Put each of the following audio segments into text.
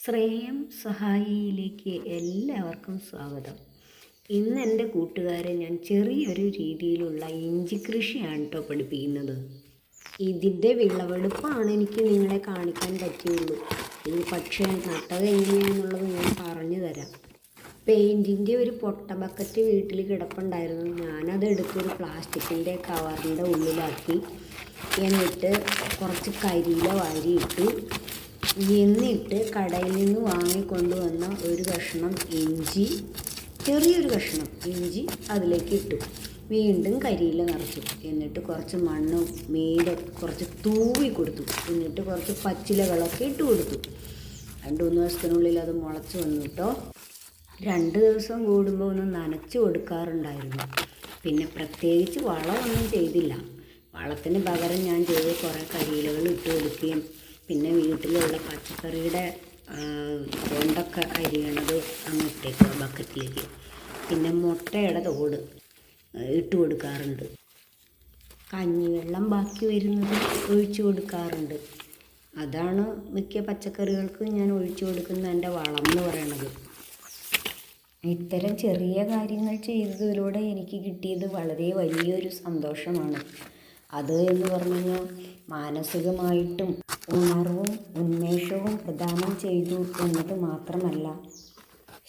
ശ്രേയം സഹായിയിലേക്ക് എല്ലാവർക്കും സ്വാഗതം. ഇന്ന് എൻ്റെ കൂട്ടുകാരെ ഞാൻ ചെറിയൊരു രീതിയിലുള്ള ഇഞ്ചി കൃഷിയാണ് കേട്ടോ പഠിപ്പിക്കുന്നത്. ഇതിൻ്റെ വിളവെടുപ്പാണ് എനിക്ക് നിങ്ങളെ കാണിക്കാൻ പറ്റുള്ളൂ. ഇത് പക്ഷേ നട്ടത് എങ്ങനെയാണെന്നുള്ളത് ഞാൻ പറഞ്ഞു തരാം. പെയിൻറ്റിൻ്റെ ഒരു പൊട്ട ബക്കറ്റ് വീട്ടിൽ കിടപ്പുണ്ടായിരുന്നു. ഞാനത് എടുത്തൊരു പ്ലാസ്റ്റിക്കിൻ്റെ കവറിൻ്റെ ഉള്ളിലാക്കി, എന്നിട്ട് കുറച്ച് കരിയില വാരിയിട്ടു. എന്നിട്ട് കടയിൽ നിന്ന് വാങ്ങിക്കൊണ്ടുവന്ന ഒരു കഷ്ണം ഇഞ്ചി, ചെറിയൊരു കഷ്ണം ഇഞ്ചി അതിലേക്ക് ഇട്ടു. വീണ്ടും കരിയില നിറച്ചു. എന്നിട്ട് കുറച്ച് മണ്ണും മീതെ കുറച്ച് തൂവി കൊടുത്തു. എന്നിട്ട് കുറച്ച് പച്ചിലകളൊക്കെ ഇട്ട് കൊടുത്തു. 2-3 ദിവസത്തിനുള്ളിൽ അത് മുളച്ച് വന്നു കേട്ടോ. 2 ദിവസം കൂടുമ്പോൾ ഒന്ന് നനച്ച് കൊടുക്കാറുണ്ടായിരുന്നു. പിന്നെ പ്രത്യേകിച്ച് വളമൊന്നും ചെയ്തില്ല. വളത്തിന് പകരം ഞാൻ ചെയ്ത് കുറേ കരിയിലകൾ ഇട്ട് കൊടുക്കുകയും പിന്നെ വീട്ടിലുള്ള പച്ചക്കറിയുടെ തൊണ്ടൊക്കെ അരിയണത് അങ്ങ് ഇട്ടേക്കുക ബക്കറ്റിലേക്ക്. പിന്നെ മുട്ടയുടെ തോട് ഇട്ട് കൊടുക്കാറുണ്ട്. കഞ്ഞിവെള്ളം ബാക്കി വരുന്നത് ഒഴിച്ചു കൊടുക്കാറുണ്ട്. അതാണ് മിക്ക പച്ചക്കറികൾക്കും ഞാൻ ഒഴിച്ചു കൊടുക്കുന്ന എൻ്റെ വളം എന്ന് പറയണത്. ഇത്തരം ചെറിയ കാര്യങ്ങൾ ചെയ്തതിലൂടെ എനിക്ക് കിട്ടിയത് വളരെ വലിയൊരു സന്തോഷമാണ്. അത് എന്ന് പറഞ്ഞു കഴിഞ്ഞാൽ മാനസികമായിട്ടും ഉണർവും ഉന്മേഷവും പ്രദാനം ചെയ്തു എന്നത് മാത്രമല്ല,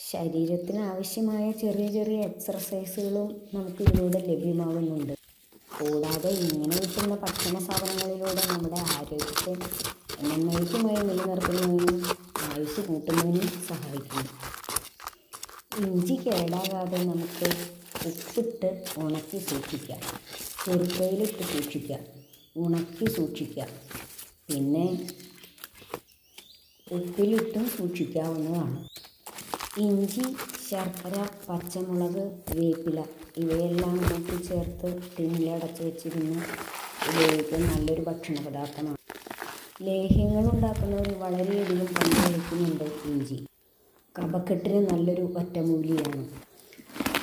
ശരീരത്തിന് ആവശ്യമായ ചെറിയ ചെറിയ എക്സർസൈസുകളും നമുക്ക് ഇതിലൂടെ ലഭ്യമാകുന്നുണ്ട്. കൂടാതെ ഇങ്ങനെ കിട്ടുന്ന ഭക്ഷണ സാധനങ്ങളിലൂടെ നമ്മുടെ ആരോഗ്യത്തെ എന്നേക്കുമായി നിലനിർത്തുന്നതിനും ആയുസ് കൂട്ടുന്നതിനും സഹായിക്കുന്നു. ഇഞ്ചി കേടാകാതെ നമുക്ക് ഉപ്പിട്ട് ഉണക്കി സൂക്ഷിക്കാം, ചെറുപ്പയിലിട്ട് സൂക്ഷിക്കാം, ഉണക്കി സൂക്ഷിക്കാം. പിന്നെ ഉപ്പിലിട്ടും സൂക്ഷിക്കാവുന്നതാണ്. ഇഞ്ചി, ശർക്കര, പച്ചമുളക്, വേപ്പില ഇവയെല്ലാം കൂട്ടി ചേർത്ത് ടിന്നിലടച്ച് വെച്ചിരുന്ന് ഉപയോഗിക്കുന്ന നല്ലൊരു ഭക്ഷണ പദാർത്ഥമാണ്. ലേഹ്യങ്ങൾ ഉണ്ടാക്കുന്നതിൽ വളരെയധികം പങ്കുവഹിക്കുന്നുണ്ട് ഇഞ്ചി. കഫക്കെട്ടിന് നല്ലൊരു ഒറ്റമൂലിയാണ്.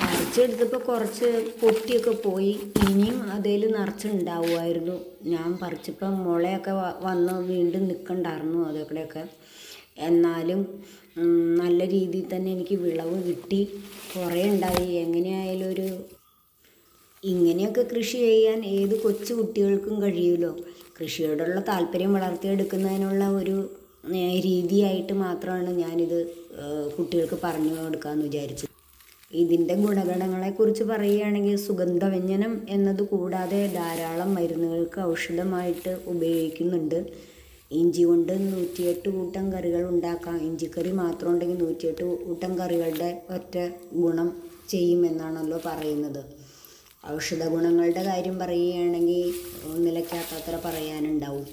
പറിച്ചെടുത്തപ്പോൾ കുറച്ച് പൊട്ടിയൊക്കെ പോയി. ഇനിയും അതിൽ നിറച്ചുണ്ടാവുമായിരുന്നു. ഞാൻ പറിച്ചപ്പോൾ മുളയൊക്കെ വന്ന് വീണ്ടും നിൽക്കണ്ടായിരുന്നു അതൊക്കെയൊക്കെ. എന്നാലും നല്ല രീതിയിൽ തന്നെ എനിക്ക് വിളവ് കിട്ടി, കുറേ ഉണ്ടായി. എങ്ങനെയായാലും ഇങ്ങനെയൊക്കെ കൃഷി ചെയ്യാൻ ഏത് കൊച്ചു കുട്ടികൾക്കും കഴിയുമല്ലോ. കൃഷിയോടുള്ള താല്പര്യം വളർത്തിയെടുക്കുന്നതിനുള്ള ഒരു രീതിയായിട്ട് മാത്രമാണ് ഞാനിത് കുട്ടികൾക്ക് പറഞ്ഞു കൊടുക്കാമെന്ന് വിചാരിച്ചത്. ഇതിൻ്റെ ഗുണഗണങ്ങളെക്കുറിച്ച് പറയുകയാണെങ്കിൽ, സുഗന്ധവ്യഞ്ജനം എന്നത് കൂടാതെ ധാരാളം മരുന്നുകൾക്ക് ഔഷധമായിട്ട് ഉപയോഗിക്കുന്നുണ്ട്. ഇഞ്ചി കൊണ്ട് 108 കൂട്ടം കറികൾ ഉണ്ടാക്കാം. ഇഞ്ചിക്കറി മാത്രം ഉണ്ടെങ്കിൽ 108 കൂട്ടം കറികളുടെ ഒറ്റ ഗുണം ചെയ്യുമെന്നാണല്ലോ പറയുന്നത്. ഔഷധ ഗുണങ്ങളുടെ കാര്യം പറയുകയാണെങ്കിൽ നിലയ്ക്കാത്തത്ര പറയാനുണ്ടാവും.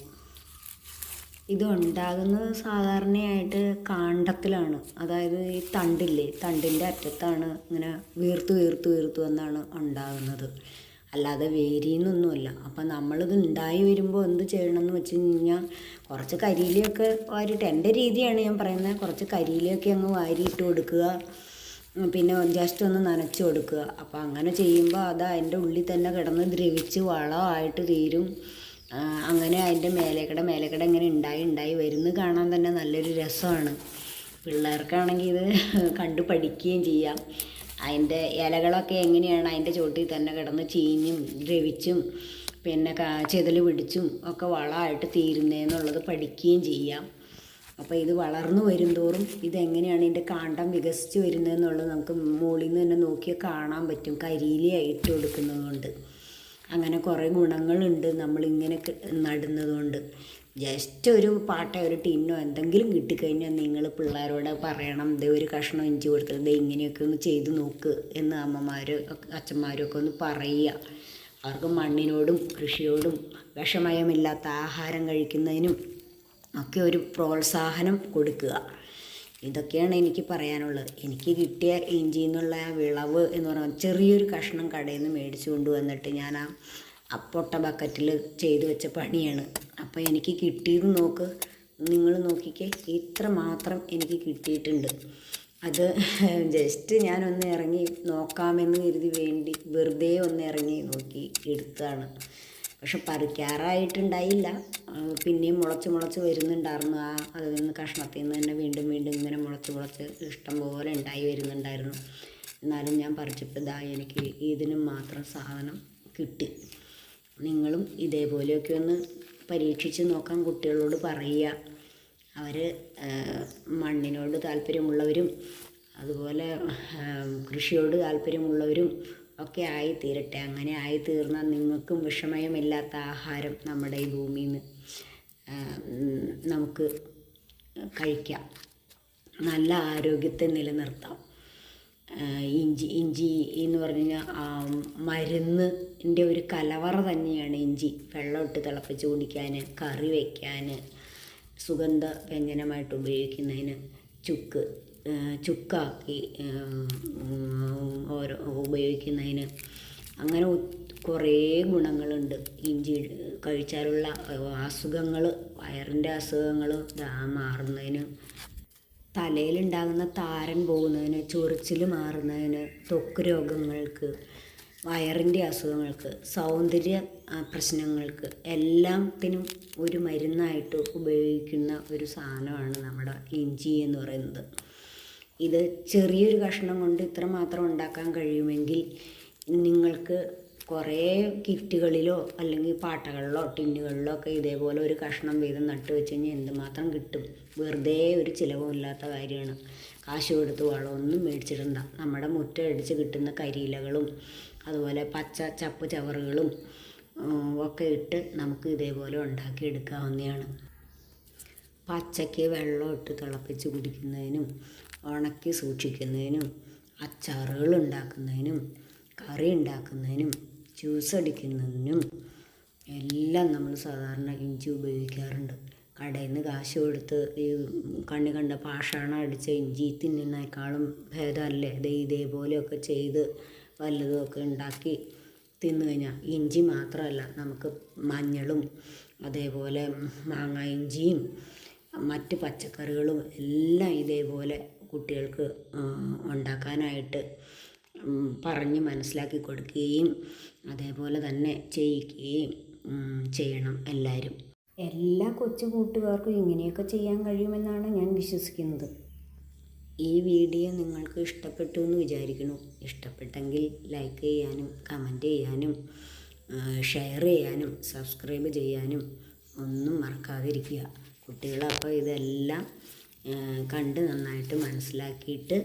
ഇത് ഉണ്ടാകുന്നത് സാധാരണയായിട്ട് കാണ്ഡത്തിലാണ്. അതായത് ഈ തണ്ടില്ലേ, തണ്ടിൻ്റെ അറ്റത്താണ് ഇങ്ങനെ വീർത്ത് വന്നാണ് ഉണ്ടാകുന്നത്, അല്ലാതെ വേരിന്നൊന്നുമല്ല. അപ്പം നമ്മളിത് ഉണ്ടായി വരുമ്പോൾ എന്ത് ചെയ്യണമെന്ന് വെച്ച് കഴിഞ്ഞാൽ, കുറച്ച് കരിയിലയൊക്കെ വാരിയിട്ട്, എൻ്റെ രീതിയാണ് ഞാൻ പറയുന്നത്, കുറച്ച് കരിയിലയൊക്കെ അങ്ങ് വാരിയിട്ട് കൊടുക്കുക. പിന്നെ ജസ്റ്റ് ഒന്ന് നനച്ച് കൊടുക്കുക. അപ്പോൾ അങ്ങനെ ചെയ്യുമ്പോൾ അത് അതിൻ്റെ ഉള്ളിൽ തന്നെ കിടന്ന് ദ്രവിച്ച് വളമായിട്ട് തീരും. അങ്ങനെ അതിൻ്റെ മേലേക്കടെ ഇങ്ങനെ ഉണ്ടായി വരുന്നത് കാണാൻ തന്നെ നല്ലൊരു രസമാണ്. പിള്ളേർക്കാണെങ്കിൽ ഇത് കണ്ടു പഠിക്കുകയും ചെയ്യാം. അതിൻ്റെ ഇലകളൊക്കെ എങ്ങനെയാണ് അതിൻ്റെ ചോട്ടിൽ തന്നെ കിടന്ന് ചീഞ്ഞും ദ്രവിച്ചും പിന്നെ ചെതൽ പിടിച്ചും ഒക്കെ വളമായിട്ട് തീരുന്നതെന്നുള്ളത് പഠിക്കുകയും ചെയ്യാം. അപ്പോൾ ഇത് വളർന്നു വരുംതോറും ഇതെങ്ങനെയാണ് ഇതിൻ്റെ കാണ്ഡം വികസിച്ച് വരുന്നതെന്നുള്ളത് നമുക്ക് മുകളിൽ നിന്ന് തന്നെ നോക്കിയാൽ കാണാൻ പറ്റും, കരിയിലയായിട്ട് കൊടുക്കുന്നത് കൊണ്ട്. അങ്ങനെ കുറേ ഗുണങ്ങളുണ്ട് നമ്മളിങ്ങനെ നടുന്നതുകൊണ്ട്. ജസ്റ്റ് ഒരു പാട്ടയോ ഒരു ടിന്നോ എന്തെങ്കിലും കിട്ടിക്കഴിഞ്ഞാൽ നിങ്ങൾ പിള്ളേരോട് പറയണം, ഇത് ഒരു കഷ്ണം ഇഞ്ചി കൊടുത്തത്, ഇത് ഇങ്ങനെയൊക്കെ ഒന്ന് ചെയ്ത് നോക്ക് എന്ന് അമ്മമാരും അച്ഛന്മാരും ഒക്കെ ഒന്ന് പറയുക. അവർക്ക് മണ്ണിനോടും കൃഷിയോടും വിഷമയമില്ലാത്ത ആഹാരം കഴിക്കുന്നതിനും ഒക്കെ ഒരു പ്രോത്സാഹനം കൊടുക്കുക. ഇതൊക്കെയാണ് എനിക്ക് പറയാനുള്ളത്. എനിക്ക് കിട്ടിയ ഇഞ്ചി എന്നുള്ള വിളവ് എന്ന് പറഞ്ഞാൽ ചെറിയൊരു കഷ്ണം കടയിൽ നിന്ന് മേടിച്ചു കൊണ്ടുവന്നിട്ട് ഞാൻ ആ പൊട്ട ബക്കറ്റിൽ ചെയ്ത് വെച്ച പണിയാണ്. അപ്പോൾ എനിക്ക് കിട്ടിയത് നോക്ക്, നിങ്ങൾ നോക്കിക്കേ, ഇത്ര മാത്രം എനിക്ക് കിട്ടിയിട്ടുണ്ട്. അത് ജസ്റ്റ് ഞാനൊന്ന് ഇറങ്ങി നോക്കാമെന്ന് കരുതി വെറുതെ ഒന്ന് ഇറങ്ങി നോക്കി എടുത്തതാണ്. പക്ഷെ പറിക്കാറായിട്ടുണ്ടായില്ല. പിന്നെയും മുളച്ച് വരുന്നുണ്ടായിരുന്നു. അതിൽ നിന്ന് കഷ്ണത്തിൽ നിന്ന് തന്നെ വീണ്ടും ഇങ്ങനെ മുളച്ച് ഇഷ്ടം പോലെ ഉണ്ടായി വരുന്നുണ്ടായിരുന്നു. എന്നാലും ഞാൻ പറിച്ചപ്പോൾ എനിക്ക് ഇതിനും മാത്രം സാധനം കിട്ടി. നിങ്ങളും ഇതേപോലെയൊക്കെ ഒന്ന് പരീക്ഷിച്ച് നോക്കാൻ കുട്ടികളോട് പറയുക. അവർ മണ്ണിനോട് താല്പര്യമുള്ളവരും അതുപോലെ കൃഷിയോട് താല്പര്യമുള്ളവരും ഒക്കെ ആയിത്തീരട്ടെ. അങ്ങനെ ആയിത്തീർന്നാൽ നിങ്ങൾക്കും വിഷമയമില്ലാത്ത ആഹാരം നമ്മുടെ ഈ ഭൂമിയിൽ നിന്ന് നമുക്ക് കഴിക്കാം. നല്ല ആരോഗ്യത്തെ നിലനിർത്താം. ഇഞ്ചി എന്ന് പറഞ്ഞു കഴിഞ്ഞാൽ മരുന്നിൻ്റെ ഒരു കലവറ തന്നെയാണ് ഇഞ്ചി. വെള്ളമിട്ട് തിളപ്പിച്ച് കുടിക്കാൻ, കറി വയ്ക്കാൻ, സുഗന്ധ വ്യഞ്ജനമായിട്ട് ഉപയോഗിക്കുന്നതിന്, ചുക്കാക്കി ഉപയോഗിക്കുന്നതിന്, അങ്ങനെ കുറേ ഗുണങ്ങളുണ്ട്. ഇഞ്ചി കഴിച്ചാലുള്ള അസുഖങ്ങൾ, വയറിൻ്റെ അസുഖങ്ങൾ മാറുന്നതിന്, തലയിലുണ്ടാകുന്ന താരൻ പോകുന്നതിന്, ചൊറിച്ചിൽ മാറുന്നതിന്, ത്വക്ക് രോഗങ്ങൾക്ക്, വയറിൻ്റെ അസുഖങ്ങൾക്ക്, സൗന്ദര്യ പ്രശ്നങ്ങൾക്ക് എല്ലാത്തിനും ഒരു മരുന്നായിട്ട് ഉപയോഗിക്കുന്ന ഒരു സാധനമാണ് നമ്മുടെ ഇഞ്ചി എന്ന് പറയുന്നത്. ഇത് ചെറിയൊരു കഷ്ണം കൊണ്ട് ഇത്രമാത്രം ഉണ്ടാക്കാൻ കഴിയുമെങ്കിൽ നിങ്ങൾക്ക് കുറേ കിറ്റുകളിലോ അല്ലെങ്കിൽ പാട്ടകളിലോ ടിന്നുകളിലോ ഒക്കെ ഇതേപോലെ ഒരു കഷ്ണം വീതം നട്ട് വെച്ച് കഴിഞ്ഞാൽ എന്തുമാത്രം കിട്ടും. വെറുതെ ഒരു ചിലവുമില്ലാത്ത കാര്യമാണ്. കാശ് കൊടുത്ത് വളമൊന്നും മേടിച്ചിടണ്ട. നമ്മുടെ മുറ്റമടിച്ച് കിട്ടുന്ന കരിയിലകളും അതുപോലെ പച്ച ചപ്പ് ചവറുകളും ഒക്കെ ഇട്ട് നമുക്ക് ഇതേപോലെ ഉണ്ടാക്കിയെടുക്കാവുന്നതാണ്. പച്ചയ്ക്ക് വെള്ളം ഇട്ട് തിളപ്പിച്ച് കുടിക്കുന്നതിനും ഉണക്കി സൂക്ഷിക്കുന്നതിനും അച്ചാറുകൾ ഉണ്ടാക്കുന്നതിനും കറി ഉണ്ടാക്കുന്നതിനും ജ്യൂസ് അടിക്കുന്നതിനും എല്ലാം നമ്മൾ സാധാരണ ഇഞ്ചി ഉപയോഗിക്കാറുണ്ട്. കടയിൽ നിന്ന് കാശ് കൊടുത്ത് ഈ കണ്ണി കണ്ട പാഷാണം അടിച്ച ഇഞ്ചി തിന്നുന്നതിനേക്കാളും ഭേദമല്ലേ ഇതേപോലെയൊക്കെ ചെയ്ത് വല്ലതുമൊക്കെ ഉണ്ടാക്കി തിന്നു കഴിഞ്ഞാൽ. ഇഞ്ചി മാത്രമല്ല, നമുക്ക് മഞ്ഞളും അതേപോലെ മാങ്ങ ഇഞ്ചിയും മറ്റ് പച്ചക്കറികളും എല്ലാം ഇതേപോലെ കുട്ടികൾക്ക് ഉണ്ടാക്കാനായിട്ട് പറഞ്ഞ് മനസ്സിലാക്കി കൊടുക്കുകയും അതേപോലെ തന്നെ ചെയ്യിക്കുകയും ചെയ്യണം എല്ലാവരും. എല്ലാ കൊച്ചു കൂട്ടുകാർക്കും ഇങ്ങനെയൊക്കെ ചെയ്യാൻ കഴിയുമെന്നാണ് ഞാൻ വിശ്വസിക്കുന്നത്. ഈ വീഡിയോ നിങ്ങൾക്ക് ഇഷ്ടപ്പെട്ടു എന്ന് വിചാരിക്കുന്നു. ഇഷ്ടപ്പെട്ടെങ്കിൽ ലൈക്ക് ചെയ്യാനും കമൻറ്റ് ചെയ്യാനും ഷെയർ ചെയ്യാനും സബ്സ്ക്രൈബ് ചെയ്യാനും ഒന്നും മറക്കാതിരിക്കുക. കുട്ടികളപ്പോൾ ഇതെല്ലാം കണ്ട് നന്നായിട്ട് മനസ്സിലാക്കിയിട്ട്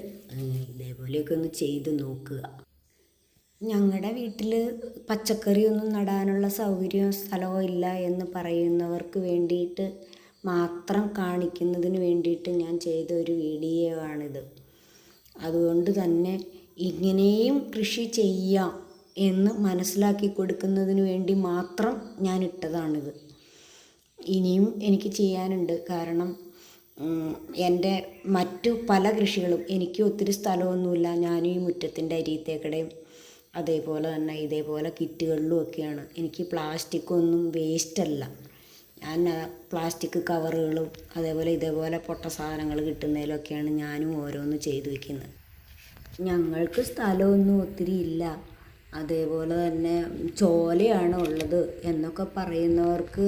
ഇതേപോലെയൊക്കെ ഒന്ന് ചെയ്ത് നോക്കുക. ഞങ്ങളുടെ വീട്ടിൽ പച്ചക്കറിയൊന്നും നടാനുള്ള സൗകര്യമോ സ്ഥലമോ ഇല്ല എന്ന് പറയുന്നവർക്ക് വേണ്ടിയിട്ട് മാത്രം കാണിക്കുന്നതിന് വേണ്ടിയിട്ട് ഞാൻ ചെയ്ത ഒരു വീഡിയോ ആണിത്. അതുകൊണ്ട് തന്നെ ഇങ്ങനെയും കൃഷി ചെയ്യാം എന്ന് മനസ്സിലാക്കി കൊടുക്കുന്നതിന് വേണ്ടി മാത്രം ഞാൻ ഇട്ടതാണിത്. ഇനിയും എനിക്ക് ചെയ്യാനുണ്ട്. കാരണം എൻ്റെ മറ്റു പല കൃഷികളും, എനിക്ക് ഒത്തിരി സ്ഥലമൊന്നുമില്ല. ഞാനും ഈ മുറ്റത്തിൻ്റെ അരിയത്തേക്കടയും അതേപോലെ തന്നെ ഇതേപോലെ കിറ്റുകളിലും ഒക്കെയാണ്. എനിക്ക് പ്ലാസ്റ്റിക്കൊന്നും വേസ്റ്റല്ല. ഞാൻ പ്ലാസ്റ്റിക് കവറുകളും അതേപോലെ ഇതേപോലെ പൊട്ട സാധനങ്ങൾ കിട്ടുന്നതിലൊക്കെയാണ് ഞാനും ഓരോന്ന് ചെയ്തു വയ്ക്കുന്നത്. ഞങ്ങൾക്ക് സ്ഥലമൊന്നും ഒത്തിരി ഇല്ല, അതേപോലെ തന്നെ ചോലയാണ് ഉള്ളത് എന്നൊക്കെ പറയുന്നവർക്ക്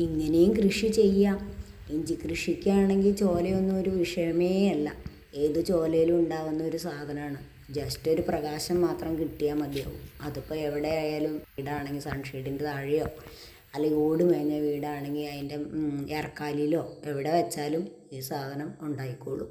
ഇങ്ങനെയും കൃഷി ചെയ്യാം. ഇഞ്ചി കൃഷിക്കാണെങ്കിൽ ചോലയൊന്നും ഒരു വിഷയമേ അല്ല. ഏത് ചോലയിലും ഉണ്ടാകുന്ന ഒരു സാധനമാണ്. ജസ്റ്റ് ഒരു പ്രകാശം മാത്രം കിട്ടിയാൽ മതിയാവും. അതിപ്പോൾ എവിടെ ആയാലും, വീടാണെങ്കിൽ സൺഷെയ്ഡിൻ്റെ താഴെയോ അല്ലെങ്കിൽ ഓട് മേഞ്ഞ വീടാണെങ്കിൽ അതിൻ്റെ ഇറക്കാലിലോ എവിടെ വെച്ചാലും ഈ സാധനം ഉണ്ടായിക്കോളും.